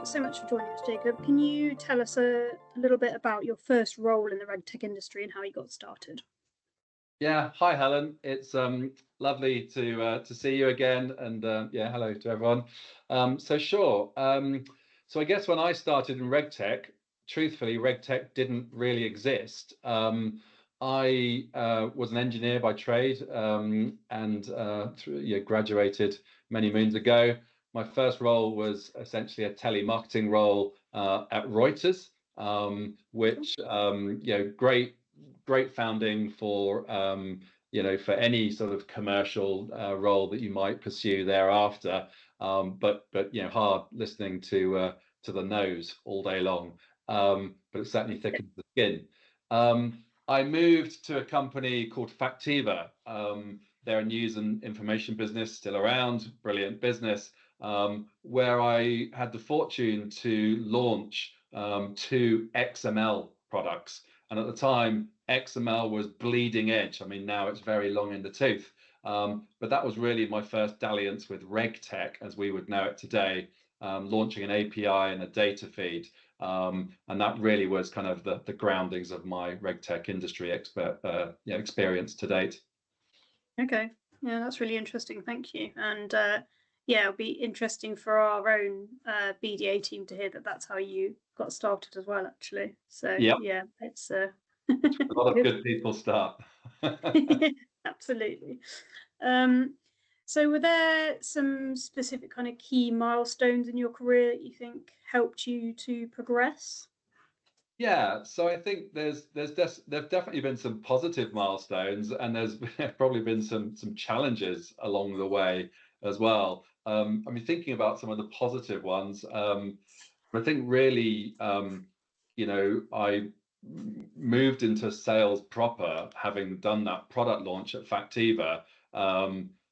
Thanks so much for joining us, Jacob. Can you tell us a little bit about your first role in the RegTech industry and how you got started? Yeah, hi Helen. It's lovely to see you again, and yeah, hello to everyone. So sure. So I guess when I started in RegTech, truthfully, RegTech didn't really exist. I was an engineer by trade, and graduated many moons ago. My first role was essentially a telemarketing role at Reuters, which great founding for for any sort of commercial role that you might pursue thereafter. But hard listening to the nose all day long. But it certainly thickens the skin. I moved to a company called Factiva. They're a news and information business, still around, brilliant business, where I had the fortune to launch two XML products. And at the time, XML was bleeding edge. I mean, now it's very long in the tooth. But that was really my first dalliance with RegTech, as we would know it today, launching an API and a data feed. And that really was kind of the groundings of my RegTech industry experience to date. Okay, yeah, that's really interesting. Thank you. And yeah, it'll be interesting for our own BDA team to hear that that's how you got started as well, actually. So Yep. yeah, it's A lot of good people start. Absolutely. So were there some specific kind of key milestones in your career that you think helped you to progress? Yeah, so I think there've definitely been some positive milestones, and there's probably been some challenges along the way as well. I mean, thinking about some of the positive ones, I think really, I moved into sales proper, having done that product launch at Factiva,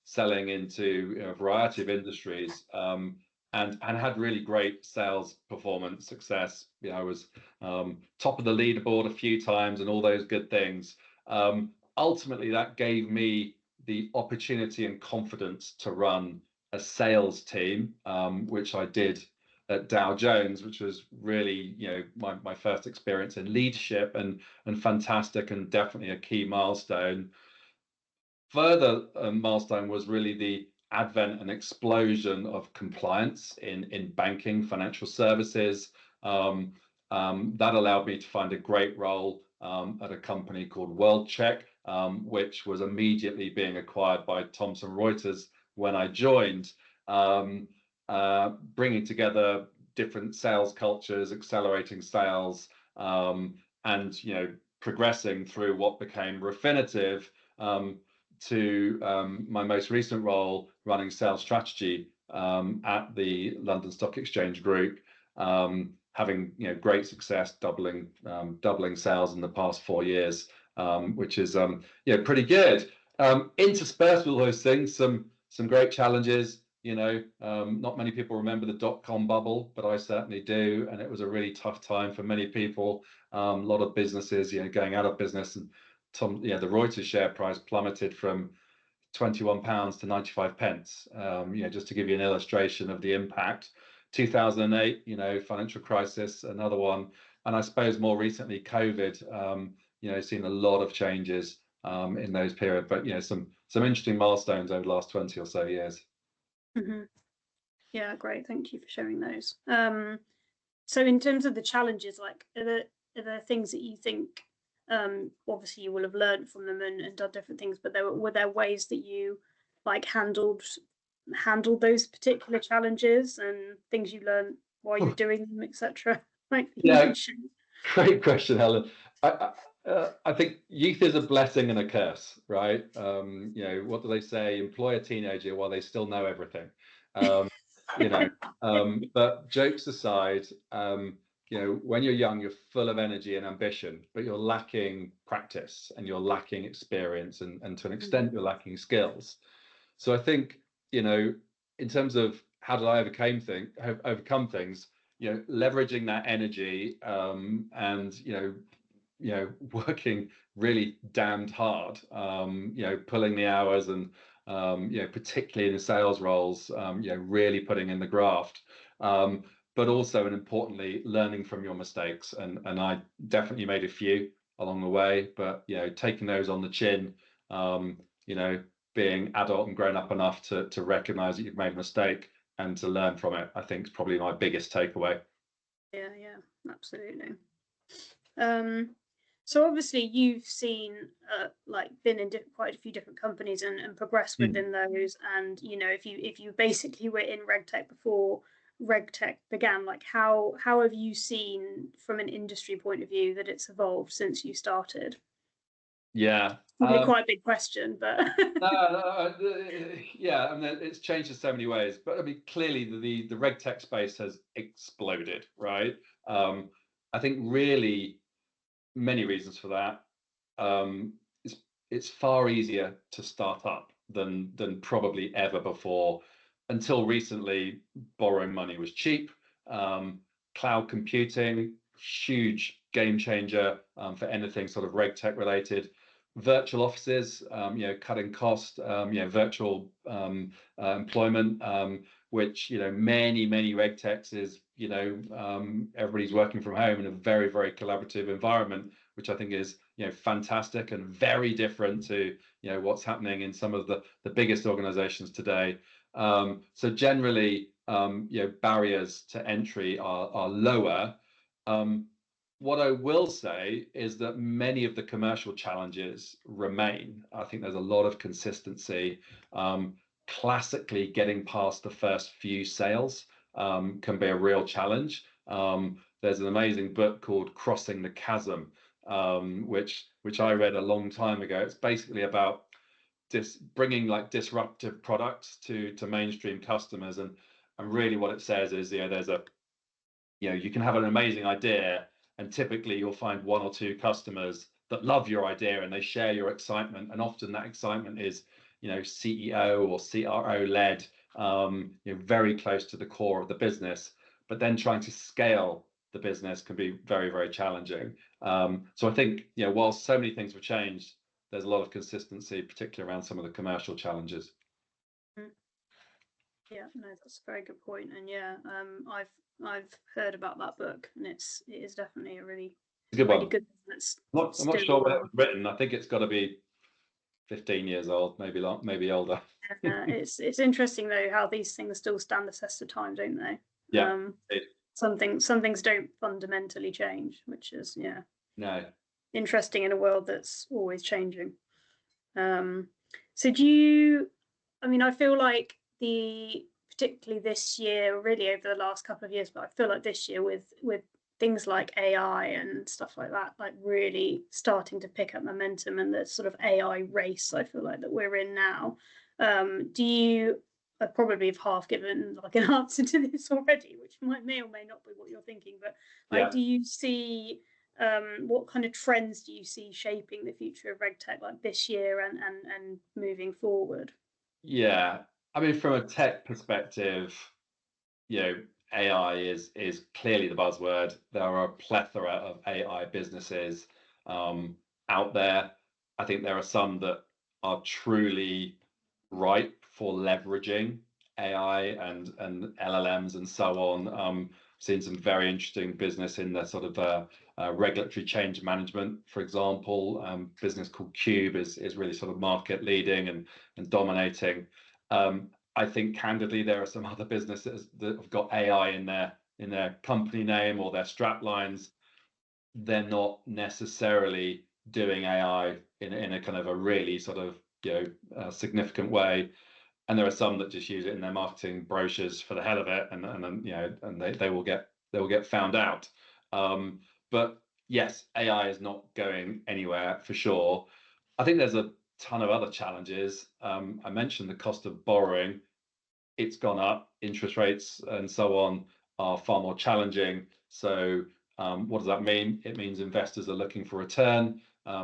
selling into a variety of industries, and had really great sales performance success. I was top of the leaderboard a few times and all those good things. Ultimately, that gave me the opportunity and confidence to run a sales team, which I did at Dow Jones, which was really my first experience in leadership, and fantastic, and definitely a key milestone. Further milestone was really the advent and explosion of compliance in banking, financial services. That allowed me to find a great role at a company called RegTech, which was immediately being acquired by Thomson Reuters when I joined, bringing together different sales cultures, accelerating sales, and progressing through what became Refinitiv, to my most recent role running sales strategy at the London Stock Exchange Group, having great success, doubling sales in the past 4 years, which is pretty good. Interspersed with all those things, some great challenges. Not many people remember the dot-com bubble, but I certainly do, and it was a really tough time for many people. A lot of businesses going out of business, and the Reuters share price plummeted from £21 to 95 pence. Just to give you an illustration of the impact. 2008, financial crisis, another one, and I suppose more recently COVID. Seen a lot of changes in those periods, but some interesting milestones over the last 20 or so years. Mm-hmm. Yeah, great. Thank you for sharing those. So in terms of the challenges, like are there things that you think, obviously you will have learned from them and done different things, but were there ways that you like handled those particular challenges and things you learned while you're doing them, etc.? Like Yeah, great question, Helen. I think youth is a blessing and a curse, right? What do they say? Employ a teenager while they still know everything. But jokes aside, when you're young, you're full of energy and ambition, but you're lacking practice and you're lacking experience, and to an extent, you're lacking skills. So I think, in terms of how did I overcome things, leveraging that energy, and working really damned hard, pulling the hours, and particularly in the sales roles, really putting in the graft. but also, and importantly, learning from your mistakes. And I definitely made a few along the way, but taking those on the chin, being adult and grown up enough to recognize that you've made a mistake and to learn from it, I think is probably my biggest takeaway. Yeah, absolutely. So obviously you've seen been in quite a few different companies and progressed within those, and if you basically were in RegTech before RegTech began, like how have you seen from an industry point of view that it's evolved since you started? Yeah. Probably quite a big question, but yeah, I mean, it's changed in so many ways. But I mean, clearly the RegTech space has exploded, right? I think really many reasons for that. It's far easier to start up than probably ever before. Until recently, borrowing money was cheap. Cloud computing, huge game changer for anything sort of RegTech related. Virtual offices, cutting cost, virtual employment, which many RegTechs is everybody's working from home in a very collaborative environment, which I think is fantastic and very different to what's happening in some of the biggest organizations today. So generally, barriers to entry are lower. What I will say is that many of the commercial challenges remain. I think there's a lot of consistency. Classically, getting past the first few sales can be a real challenge. There's an amazing book called Crossing the Chasm, which I read a long time ago. It's basically about bringing like disruptive products to mainstream customers, and really what it says is there's a you can have an amazing idea, and typically you'll find one or two customers that love your idea and they share your excitement, and often that excitement is CEO or CRO led, very close to the core of the business, but then trying to scale the business can be very challenging. So I think while so many things have changed, there's a lot of consistency, particularly around some of the commercial challenges. Yeah, no, that's a very good point. And yeah, I've heard about that book, and it is definitely a really good one. Good I'm not sure when it was written. I think it's got to be 15 years old, maybe older. It's interesting though how these things still stand the test of time, don't they? Yeah. Some things don't fundamentally change, which is no, interesting in a world that's always changing. So do you? I mean, I feel like particularly this year, really over the last couple of years, but I feel like this year with things like AI and stuff like that, like really starting to pick up momentum, and the sort of AI race I feel like that we're in now. Do you? I probably have half given like an answer to this already, which may or may not be what you're thinking, but like, do you see what kind of trends do you see shaping the future of RegTech like this year and moving forward? Yeah, I mean, from a tech perspective, AI is clearly the buzzword. There are a plethora of AI businesses out there. I think there are some that are truly ripe for leveraging AI and LLMs and so on. Seen some very interesting business in the sort of regulatory change management, for example. Business called Cube is really sort of market leading and dominating. I think candidly there are some other businesses that have got AI in their company name or their strap lines. They're not necessarily doing AI in a kind of a really sort of significant way, and there are some that just use it in their marketing brochures for the hell of it, and they will get found out. But yes, AI is not going anywhere for sure. I think there's a ton of other challenges. I mentioned the cost of borrowing. It's gone up. Interest rates and so on are far more challenging. So what does that mean? It means investors are looking for return,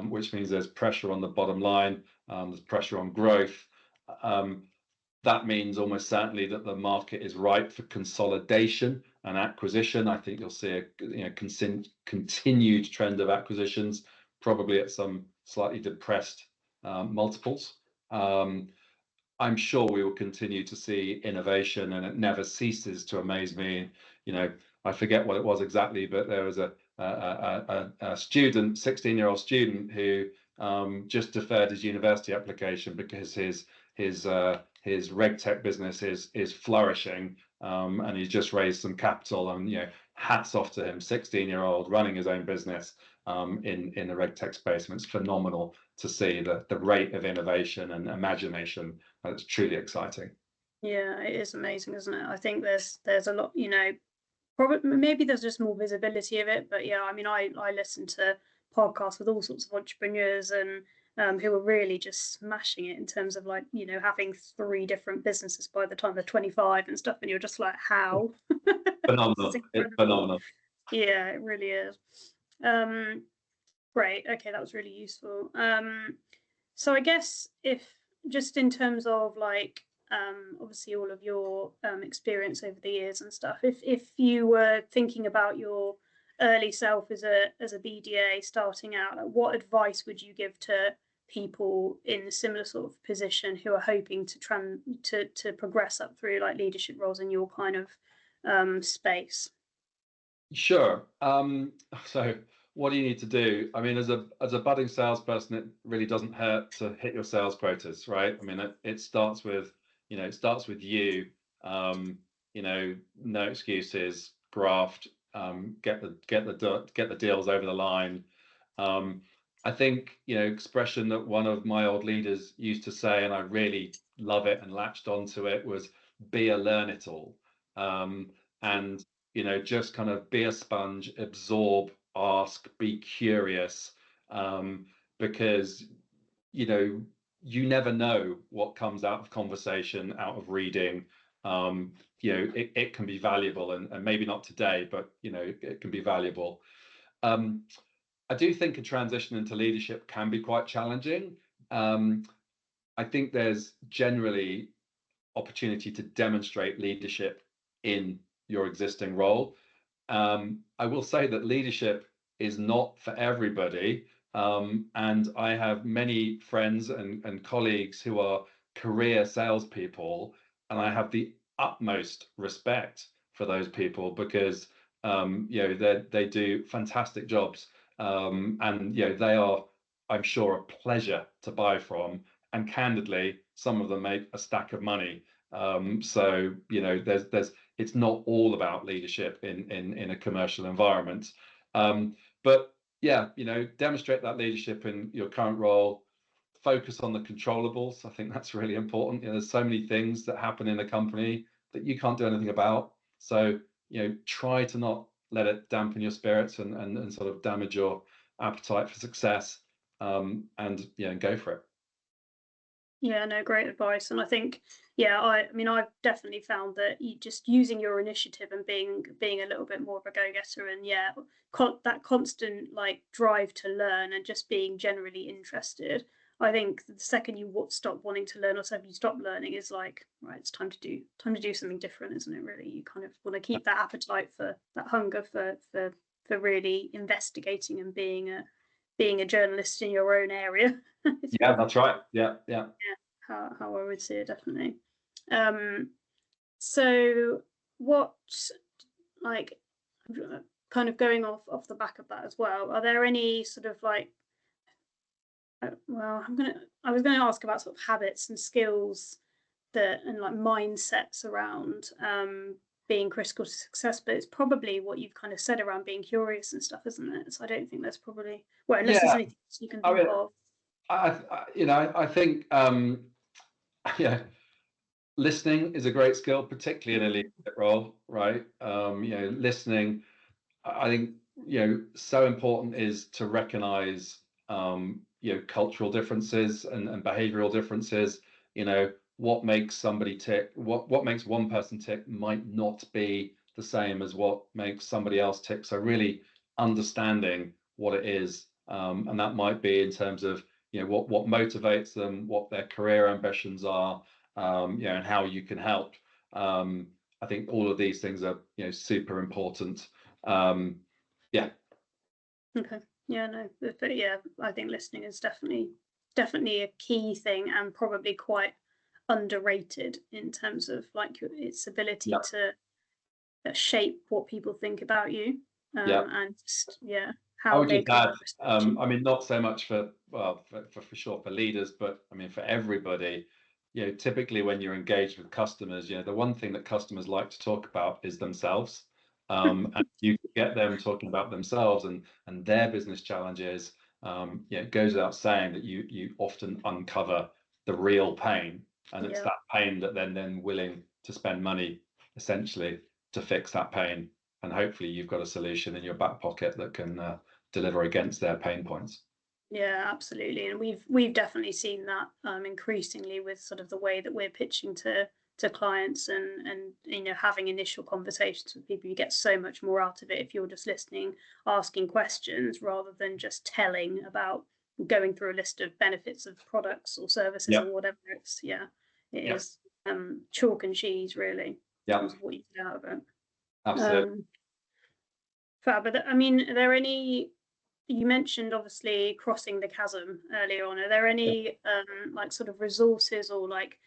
which means there's pressure on the bottom line. There's pressure on growth. That means almost certainly that the market is ripe for consolidation and acquisition. I think you'll see a continued trend of acquisitions, probably at some slightly depressed multiples. I'm sure we will continue to see innovation, and it never ceases to amaze me. I forget what it was exactly, but there was a student, 16-year-old student, who just deferred his university application because his RegTech business is flourishing, and he's just raised some capital, and hats off to him, 16-year-old running his own business in the RegTech space. And it's phenomenal to see the rate of innovation and imagination. It's truly exciting. Yeah, it is amazing, isn't it? I think there's a lot, probably maybe there's just more visibility of it, but yeah, I mean, I listen to podcasts with all sorts of entrepreneurs and who are really just smashing it in terms of like, having 3 different businesses by the time they're 25 and stuff, and you're just like, how? This is Phenomenal. It's incredible. phenomenal. Yeah, it really is. Great. Okay, that was really useful. So I guess if just in terms of like obviously all of your experience over the years and stuff, if you were thinking about your early self as a BDA starting out, like, what advice would you give to people in a similar sort of position who are hoping to progress up through like leadership roles in your kind of space? Sure. So what do you need to do? I mean, as a budding salesperson, it really doesn't hurt to hit your sales quotas, right? I mean, it starts with, you, no excuses, graft, get the deals over the line. I think, expression that one of my old leaders used to say, and I really love it and latched onto it, was be a learn it all. And just kind of be a sponge, absorb, ask, be curious, because you never know what comes out of conversation, out of reading. It can be valuable, and maybe not today, but it can be valuable. I do think a transition into leadership can be quite challenging. I think there's generally opportunity to demonstrate leadership in your existing role. I will say that leadership is not for everybody. And I have many friends and colleagues who are career salespeople, and I have the utmost respect for those people because they do fantastic jobs, and they are, I'm sure, a pleasure to buy from. And candidly, some of them make a stack of money. So there's it's not all about leadership in a commercial environment. But yeah, demonstrate that leadership in your current role. Focus on the controllables. I think that's really important. There's so many things that happen in a company that you can't do anything about. So try to not let it dampen your spirits and sort of damage your appetite for success. And go for it. Yeah, no, great advice. And I think, yeah, I mean, I've definitely found that you just using your initiative and being a little bit more of a go-getter, and yeah, that constant like drive to learn and just being generally interested. I think the second you stop wanting to learn, or so you stop learning, is like, right, it's time to do something different, isn't it? Really, you kind of want to keep that appetite for that hunger for really investigating and being a journalist in your own area. Yeah, that's right. Yeah. How I would see it, definitely. So what, like, kind of going off the back of that as well, are there any sort of like, well, I was gonna ask about sort of habits and skills and like mindsets around being critical to success, but it's probably what you've kind of said around being curious and stuff, isn't it? So I don't think there's probably, well, unless there's Yeah. anything else you can I think mean, of. I think yeah, listening is a great skill, particularly in a leadership role, right? Listening, I think, so important is to recognize, cultural differences and behavioral differences. What makes somebody tick, what makes one person tick might not be the same as what makes somebody else tick. So really understanding what it is, and that might be in terms of, what motivates them, what their career ambitions are, and how you can help. I think all of these things are, super important. Yeah. Okay. Yeah, no, but yeah, I think listening is definitely a key thing, and probably quite underrated in terms of like its ability Yeah. shape what people think about you, Yeah. and just, yeah, I how would they just kind add, of respect you. I mean, not so much for, well, for sure for leaders, but I mean, for everybody, typically when you're engaged with customers, the one thing that customers like to talk about is themselves. And you get them talking about themselves and their business challenges. It goes without saying that you often uncover the real pain, and it's Yeah. that pain that then willing to spend money essentially to fix that pain. And hopefully you've got a solution in your back pocket that can deliver against their pain points. Yeah, absolutely, and we've definitely seen that increasingly with sort of the way that we're pitching to clients, and having initial conversations with people. You get so much more out of it if you're just listening, asking questions rather than just telling about going through a list of benefits of products or services Yeah, or whatever. It's, yeah, it yeah, is chalk and cheese really in yeah, terms of what you get out of it. absolutely. Um, Fab. But I mean, are there any? You mentioned obviously crossing the chasm earlier on. Are there Yeah. any like sort of resources or like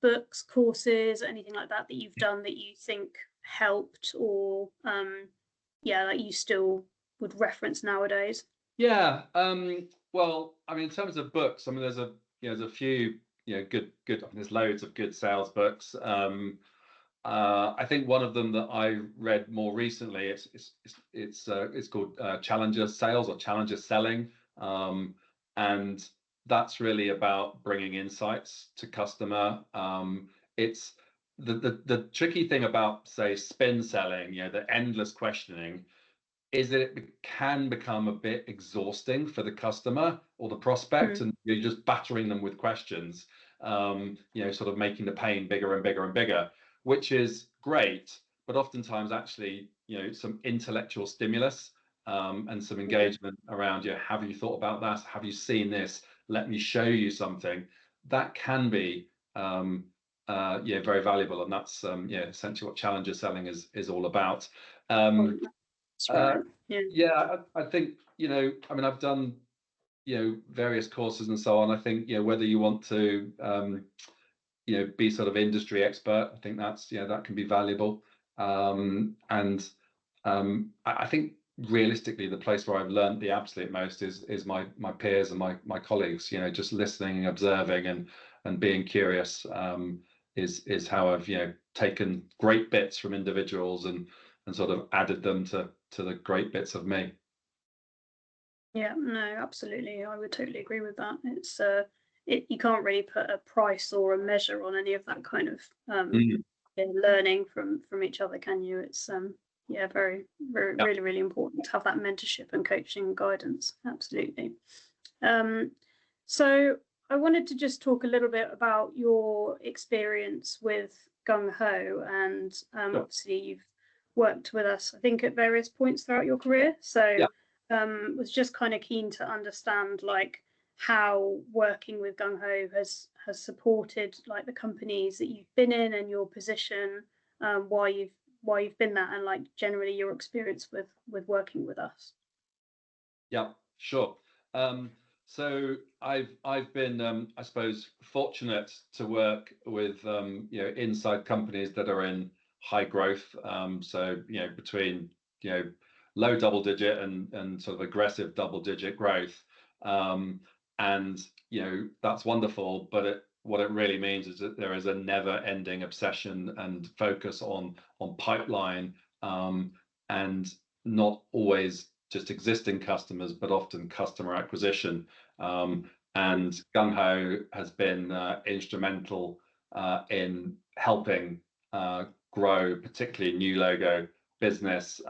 books, courses, anything like that that you've done that you think helped, or yeah, like you still would reference nowadays? Yeah. Well, I mean, in terms of books, I mean, there's a few, good. I mean, there's loads of good sales books. I think one of them that I read more recently, it's called Challenger Sales or Challenger Selling, and that's really about bringing insights to customer. It's the tricky thing about, say, spin selling, the endless questioning, is that it can become a bit exhausting for the customer or the prospect, Mm, and you're just battering them with questions, sort of making the pain bigger and bigger and bigger, which is great, but oftentimes actually, some intellectual stimulus, and some yeah, engagement around, have you thought about that? Have you seen this? Let me show you something. That can be, very valuable, and that's, essentially what challenger selling is all about. Um, that's uh, right. Yeah. yeah, I think, I mean, I've done, various courses and so on. I think, whether you want to, be sort of industry expert, I think that's, that can be valuable. And I think realistically, the place where I've learned the absolute most is my peers and my colleagues, just listening and observing and being curious, is how I've, taken great bits from individuals and sort of added them to the great bits of me. Yeah, no, absolutely. I would totally agree with that. It's you can't really put a price or a measure on any of that kind of Mm, yeah, learning from each other, can you? It's yeah, very, very, yeah, really, really important to have that mentorship and coaching and guidance. Absolutely. Um, so I wanted to just talk a little bit about your experience with Gungho, and sure. obviously you've worked with us, I think, at various points throughout your career. So Yeah. was just kind of keen to understand like how working with Gungho has supported like the companies that you've been in and your position, why you've been that, and like generally your experience with working with us. Yeah, sure. Um, so I've been, I suppose, fortunate to work with, inside companies that are in high growth. So between, low double digit and sort of aggressive double digit growth. Um, and that's wonderful, but what it really means is that there is a never ending obsession and focus on pipeline, and not always just existing customers, but often customer acquisition. And Gungho has been instrumental in helping grow, particularly new logo business.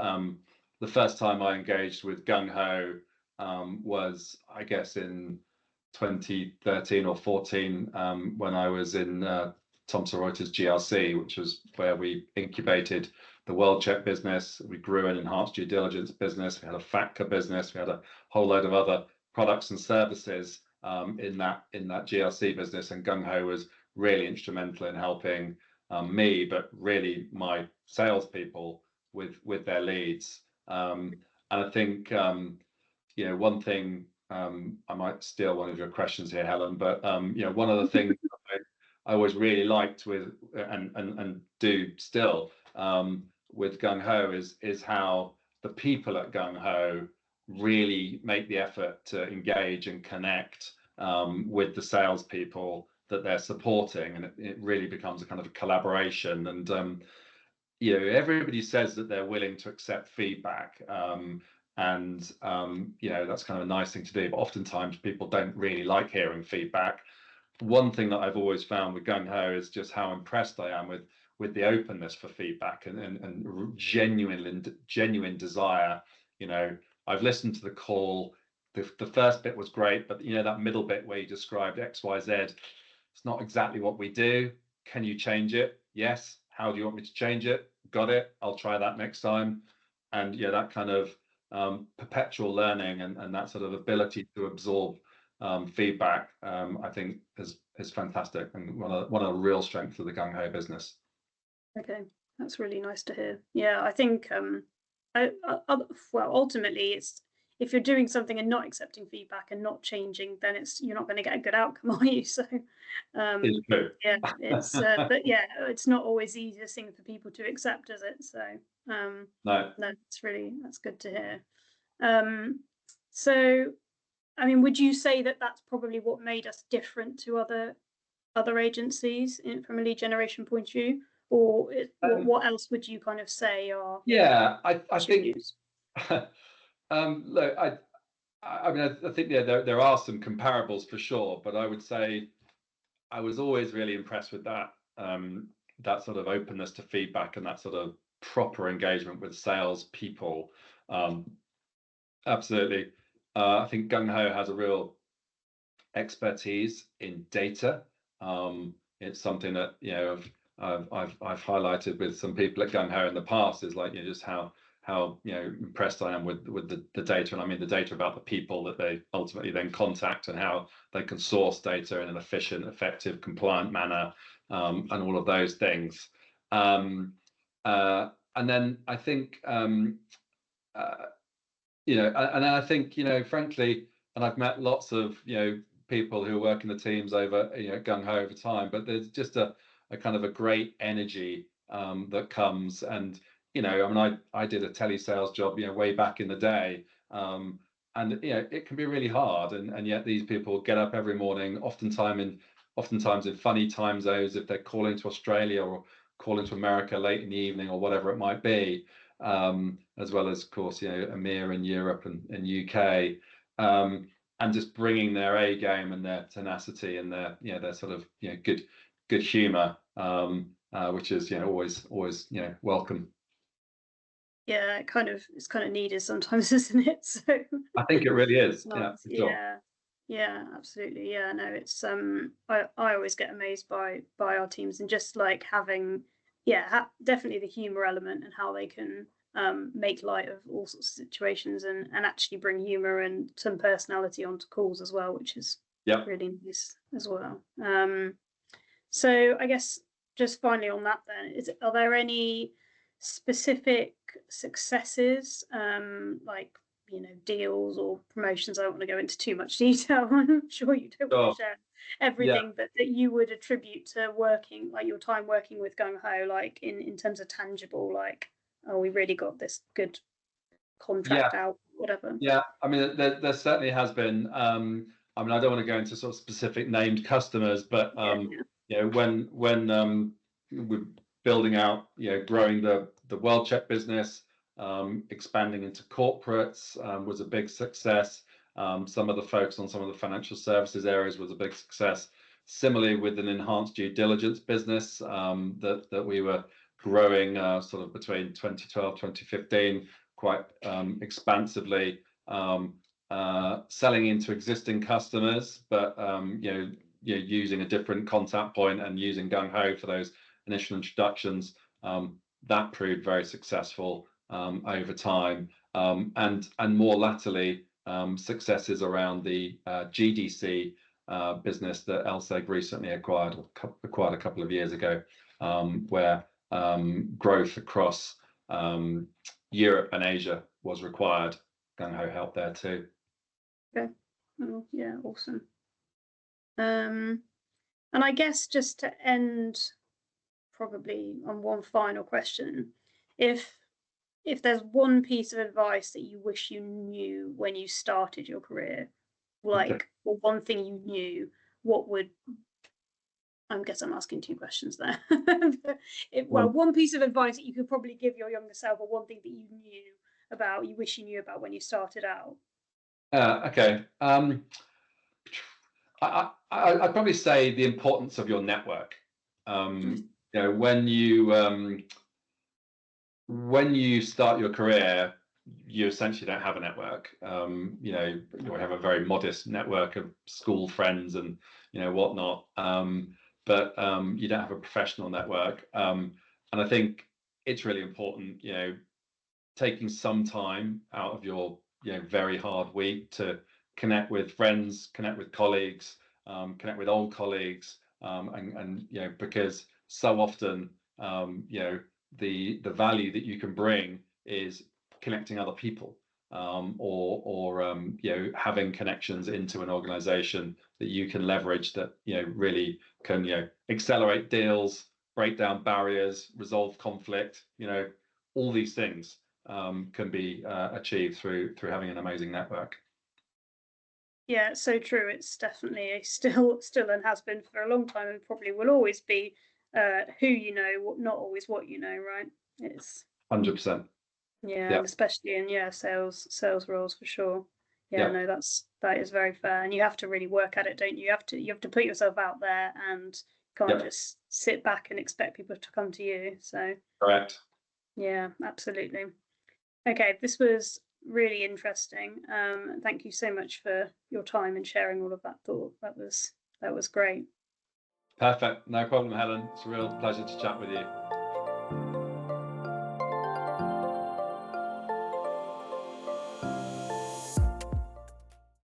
The first time I engaged with Gungho was, I guess, in 2013 or 14, when I was in Thomson Reuters GRC, which was where we incubated the World Check business. We grew an enhanced due diligence business. We had a FATCA business. We had a whole load of other products and services in that GRC business. And Gungho was really instrumental in helping me, but really my salespeople with their leads. And I think one thing, I might steal one of your questions here, Helen, but one of the things I always really liked with and do still, with Gungho is how the people at Gungho really make the effort to engage and connect with the salespeople that they're supporting, and it really becomes a kind of a collaboration. And everybody says that they're willing to accept feedback, and that's kind of a nice thing to do. But oftentimes people don't really like hearing feedback. One thing that I've always found with Gungho is just how impressed I am with the openness for feedback and genuine desire. I've listened to the call. The first bit was great, but that middle bit where you described XYZ, it's not exactly what we do. Can you change it? Yes. How do you want me to change it? Got it. I'll try that next time. And that kind of perpetual learning and that sort of ability to absorb feedback, I think is fantastic, and one of the real strengths of the Gungho business. Okay, that's really nice to hear. Yeah, I think well, ultimately, it's if you're doing something and not accepting feedback and not changing, then you're not going to get a good outcome, are you? So, It's true. yeah, it's but yeah, it's not always the easiest thing for people to accept, is it? So, No. that's good to hear. So, I mean, would you say that that's probably what made us different to other agencies from a lead generation point of view, or what else would you kind of say are I think issues? look, I think there are some comparables for sure, but I would say I was always really impressed with that that sort of openness to feedback and that sort of proper engagement with salespeople. Absolutely. I think Gungho has a real expertise in data. It's something that I've highlighted with some people at Gungho in the past, is like just how impressed I am with the data, and I mean the data about the people that they ultimately then contact and how they can source data in an efficient, effective, compliant manner, and all of those things. And then I think and I think frankly, and I've met lots of people who work in the teams over Gungho over time, but there's just a kind of a great energy that comes. And I mean, I did a telesales job way back in the day, and it can be really hard, and yet these people get up every morning, oftentimes in funny time zones if they're calling to Australia or calling to America late in the evening or whatever it might be, as well as, of course, EMEA and Europe and UK, and just bringing their A game and their tenacity and their sort of good humour, which is always welcome. Yeah, it's kind of needed sometimes, isn't it? So I think it really is. nice. Yeah, for sure. Yeah, absolutely. Yeah, no, it's I always get amazed by our teams, and just like having definitely the humor element and how they can make light of all sorts of situations and actually bring humor and some personality onto calls as well, which is really nice as well. So I guess just finally on that then, are there any specific successes, like deals or promotions? I don't want to go into too much detail. I'm sure you don't want to share everything, but that you would attribute to working, like your time working with Gungho, like in terms of tangible, like, oh, we really got this good contract out, whatever. Yeah, I mean, there certainly has been. I mean, I don't want to go into sort of specific named customers, but when we're building out, growing the WorldCheck business, expanding into corporates was a big success. Some of the focus on some of the financial services areas was a big success. Similarly, with an enhanced due diligence business that we were growing sort of between 2012 2015 quite expansively, selling into existing customers, but using a different contact point and using Gungho for those initial introductions. That proved very successful over time, and more latterly, successes around the GDC business that LSEG recently acquired a couple of years ago, where growth across Europe and Asia was required. Gungho helped there too. Okay. Oh, yeah, awesome. And I guess just to end probably on one final question, if there's one piece of advice that you wish you knew when you started your career, Okay. like, or one thing you knew, what would I guess I'm asking two questions there. Well, One. one piece of advice that you could probably give your younger self, or one thing that you wish you knew about when you started out. Okay. I'd probably say the importance of your network. You know, when you start your career, you essentially don't have a network. You know, you have a very modest network of school friends and whatnot, but you don't have a professional network. And I think it's really important, taking some time out of your very hard week to connect with friends, connect with colleagues, connect with old colleagues, and because so often the value that you can bring is connecting other people, or having connections into an organization that you can leverage, that really can accelerate deals, break down barriers, resolve conflict, all these things can be achieved through having an amazing network. Yeah, it's so true. It's definitely still and has been for a long time, and probably will always be, who you know, not always what you know, right? It's 100%. Yeah, Yeah. and especially in sales roles for sure. Yeah, Yeah. no, that is very fair, and you have to really work at it, don't you? You have to put yourself out there, and can't Yeah. just sit back and expect people to come to you. So Correct. yeah, absolutely. Okay, this was really interesting. Thank you so much for your time and sharing all of that thought. That was great. Perfect. No problem, Helen. It's a real pleasure to chat with you.